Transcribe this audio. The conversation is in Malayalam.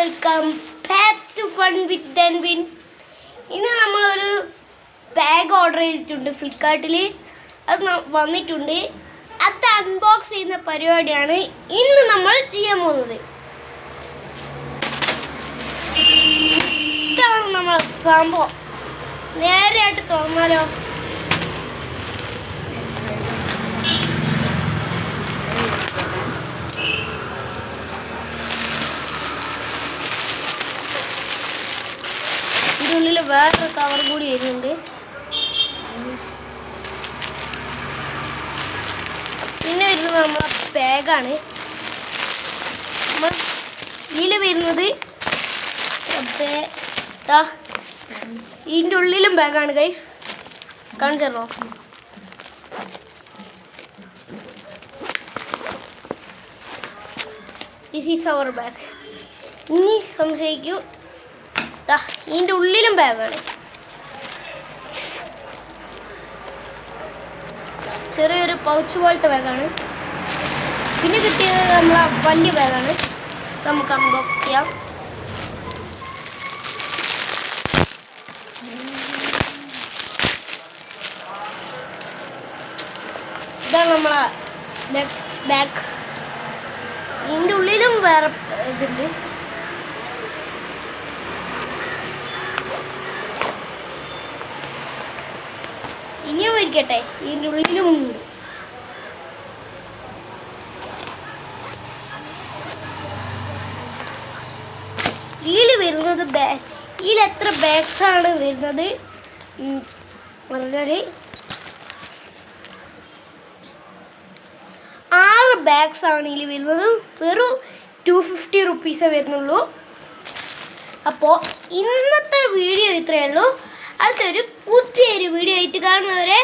Welcome back to fun with Denvin. ഇന്ന് നമ്മളൊരു ബാഗ് ഓർഡർ ചെയ്തിട്ടുണ്ട് ഫ്ലിപ്കാർട്ടിൽ. അത് വന്നിട്ടുണ്ട്. അത് അൺബോക്സ് ചെയ്യുന്ന പരിപാടിയാണ് ഇന്ന് നമ്മൾ ചെയ്യാൻ പോകുന്നത്. ഇതാണ് നമ്മളെ സംഭവം. നേരെയായിട്ട് തുറന്നാലോ? ഇതിനുള്ളിൽ വേറൊരു കവർ കൂടി വരുന്നുണ്ട്. പിന്നെ വരുന്നത് നമ്മളെ ബാഗാണ്. ഇതിൽ വരുന്നത് ഇതിൻ്റെ ഉള്ളിലും ബാഗാണ് ഗൈസ്. കാണിച്ചോ? This is our bag. ഇനി സംശയിക്കൂ, ഇതിൻ്റെ ഉള്ളിലും ബാഗാണ്. ചെറിയൊരു പൗച്ച് പോലത്തെ ബാഗാണ്. പിന്നെ കിട്ടിയത് നമ്മളെ വലിയ ബാഗാണ്. നമുക്ക് അൺബോക്സ് ചെയ്യാം. ഇതാണ് നമ്മളെ ബാഗ്. ഇതിൻ്റെ ഉള്ളിലും വേറെ ഇതുണ്ട്. ഇനിയും ഇരിക്കട്ടെ, ഇതിൻ്റെ ഉള്ളിലും ഉണ്ട്. ഇതിൽ വരുന്നത് ഇതിൽ എത്ര ബാഗ്സാണ് വരുന്നത് പറഞ്ഞാൽ 6 ബാഗ്സാണ് ഇതിൽ വരുന്നത്. വെറും 250 റുപ്പീസേ വരുന്നുള്ളൂ. അപ്പോൾ ഇന്നത്തെ വീഡിയോ ഇത്രയേ ഉള്ളൂ. അടുത്തൊരു പുതിയൊരു വീഡിയോ ആയിട്ട് കാണുന്നവരെ